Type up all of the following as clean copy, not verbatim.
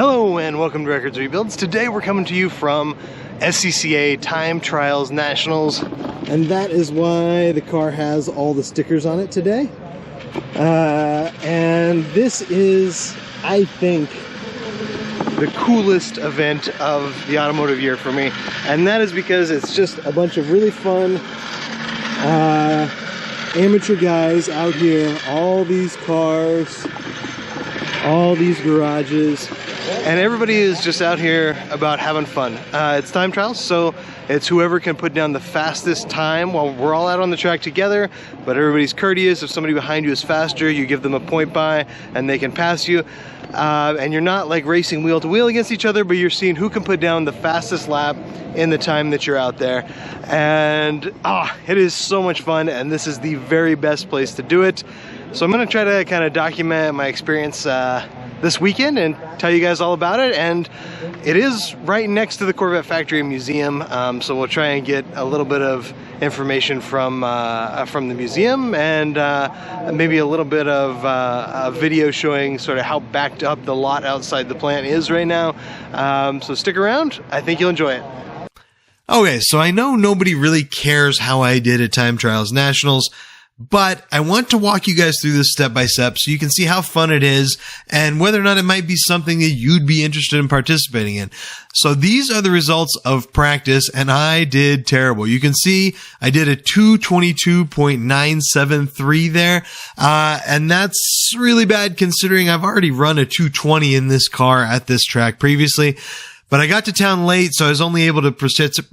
Hello and welcome to Records Rebuilds. Today we're coming to you from SCCA Time Trials Nationals. And that is why the car has all the stickers on it today. And this is, I think, The coolest event of the automotive year for me. And that is because it's just a bunch of really fun amateur guys out here. All these cars, all these garages. And everybody is just out here about having fun. It's time trials, so it's whoever can put down the fastest time while we're all out on the track together, but everybody's courteous. If somebody behind you is faster, you give them a point by and they can pass you. And you're not like racing wheel to wheel against each other, but you're seeing who can put down the fastest lap in the time that you're out there. And it is so much fun, and this is the very best place to do it. So I'm gonna try to kind of document my experience this weekend and tell you guys all about it. And it is right next to the Corvette Factory Museum, so we'll try and get a little bit of information from the museum, and maybe a little bit of a video showing sort of how backed up the lot outside the plant is right now. So stick around, I think you'll enjoy it. Okay, so I know nobody really cares how I did at Time Trials Nationals, but I want to walk you guys through this step by step so you can see how fun it is and whether or not it might be something that you'd be interested in participating in. So these are the results of practice, and I did terrible. You can see I did a 222.973 there, and that's really bad considering I've already run a 220 in this car at this track previously. But I got to town late, so I was only able to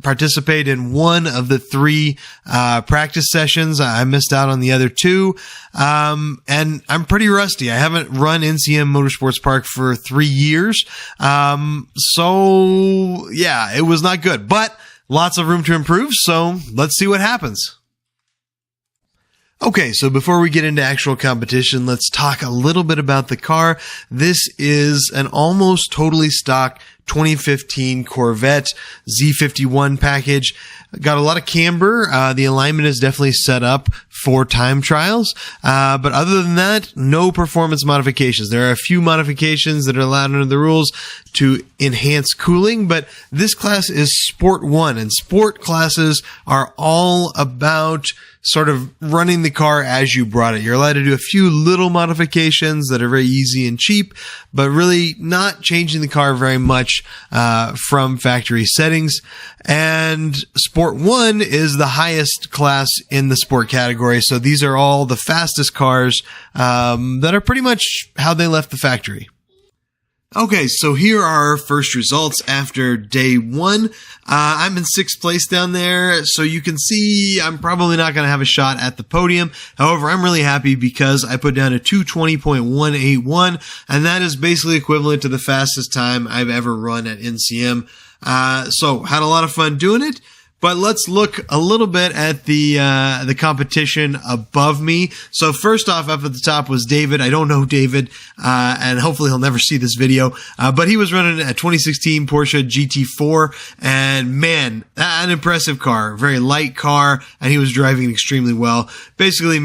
participate in one of the three practice sessions. I missed out on the other two. And I'm pretty rusty. I haven't run NCM Motorsports Park for 3 years. So yeah, it was not good, but lots of room to improve. So let's see what happens. Okay, so before we get into actual competition, let's talk a little bit about the car. This is an almost totally stock 2015 Corvette Z51 package. Got a lot of camber. The alignment is definitely set up for time trials. But other than that, no performance modifications. There are a few modifications that are allowed under the rules to enhance cooling, but this class is Sport 1, and sport classes are all about sort of running the car as you brought it. You're allowed to do a few little modifications that are very easy and cheap, but really not changing the car very much from factory settings. And Sport 1 is the highest class in the sport category, so these are all the fastest cars that are pretty much how they left the factory. Okay, so here are our first results after day one. I'm in 6th place down there, so you can see I'm probably not going to have a shot at the podium. However, I'm really happy because I put down a 220.181, and that is basically equivalent to the fastest time I've ever run at NCM. So had a lot of fun doing it. But let's look a little bit at the competition above me. So first off, up at the top was David. I don't know David, and hopefully he'll never see this video. But he was running a 2016 Porsche GT4, and man, an impressive car, very light car, and he was driving extremely well. Basically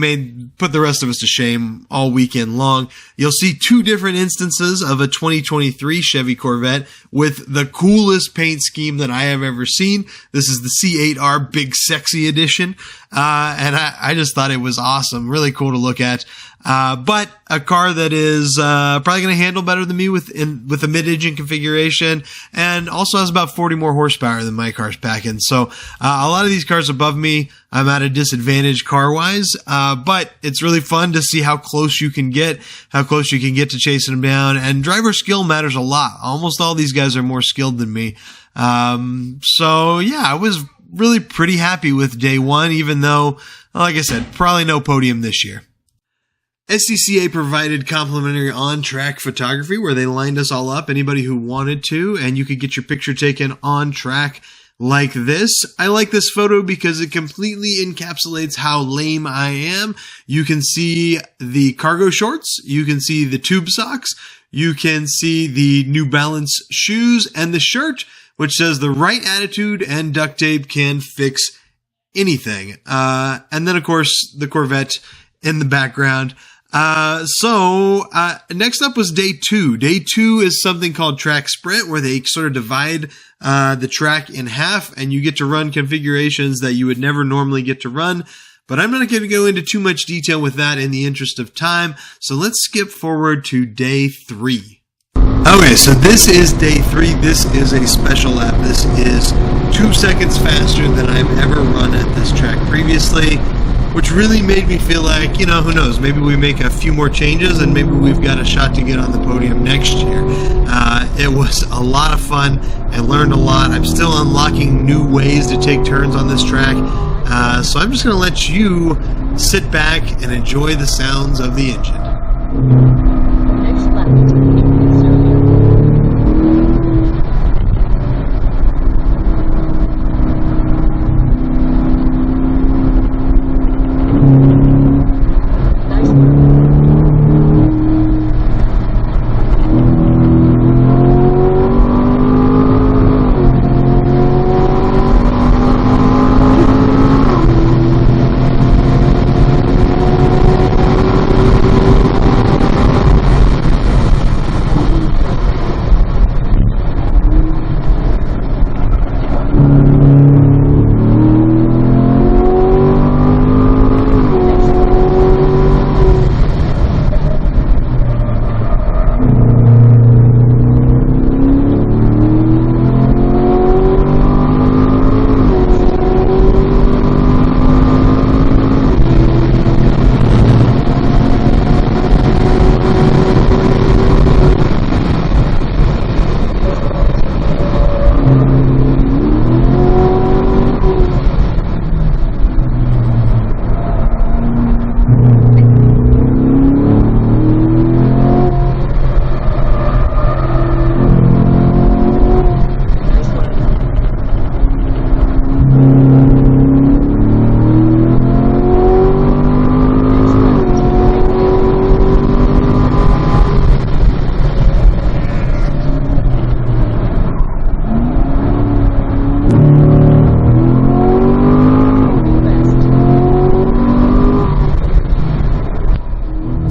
put the rest of us to shame all weekend long. You'll see two different instances of a 2023 Chevy Corvette with the coolest paint scheme that I have ever seen. This is the C8R Big Sexy Edition. And I just thought it was awesome. Really cool to look at. But a car that is probably going to handle better than me with a mid-engine configuration, and also has about 40 more horsepower than my car's packing. So a lot of these cars above me, I'm at a disadvantage car-wise, but it's really fun to see how close you can get to chasing them down. And driver skill matters a lot. Almost all these guys are more skilled than me. So yeah, I was really pretty happy with day one, even though, like I said, probably no podium this year. SCCA provided complimentary on-track photography where they lined us all up, anybody who wanted to, and you could get your picture taken on track like this. I like this photo because it completely encapsulates how lame I am. You can see the cargo shorts, you can see the tube socks, you can see the New Balance shoes, and the shirt, which says the right attitude and duct tape can fix anything. And then, of course, the Corvette in the background. Next up was day 2. Day 2 is something called track sprint, where they sort of divide the track in half, and you get to run configurations that you would never normally get to run. But I'm not going to go into too much detail with that in the interest of time. So let's skip forward to day 3. Okay, so this is day 3. This is a special lap. This is 2 seconds faster than I've ever run at this track previously, which really made me feel like, you know, who knows, maybe we make a few more changes and maybe we've got a shot to get on the podium next year. It was a lot of fun. I learned a lot. I'm still unlocking new ways to take turns on this track. So I'm just going to let you sit back and enjoy the sounds of the engine. Next lap is 3 minutes earlier. Nice work.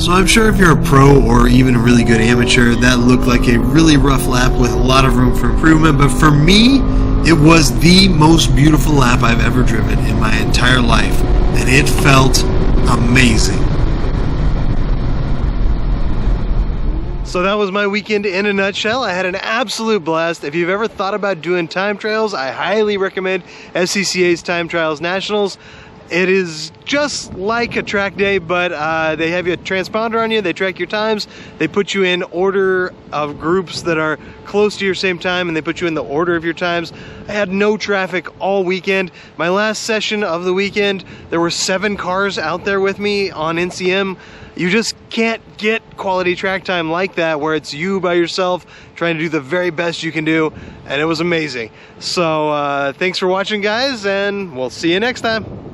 So I'm sure if you're a pro or even a really good amateur, that looked like a really rough lap with a lot of room for improvement. But for me, it was the most beautiful lap I've ever driven in my entire life. And it felt amazing. So that was my weekend in a nutshell. I had an absolute blast. If you've ever thought about doing time trials, I highly recommend SCCA's Time Trials Nationals. It is just like a track day, but they have a transponder on you, they track your times, they put you in order of groups that are close to your same time, and they put you in the order of your times. I had no traffic all weekend. My last session of the weekend, there were 7 cars out there with me on NCM. You just can't get quality track time like that, where it's you by yourself trying to do the very best you can do, and it was amazing. So thanks for watching, guys, and we'll see you next time.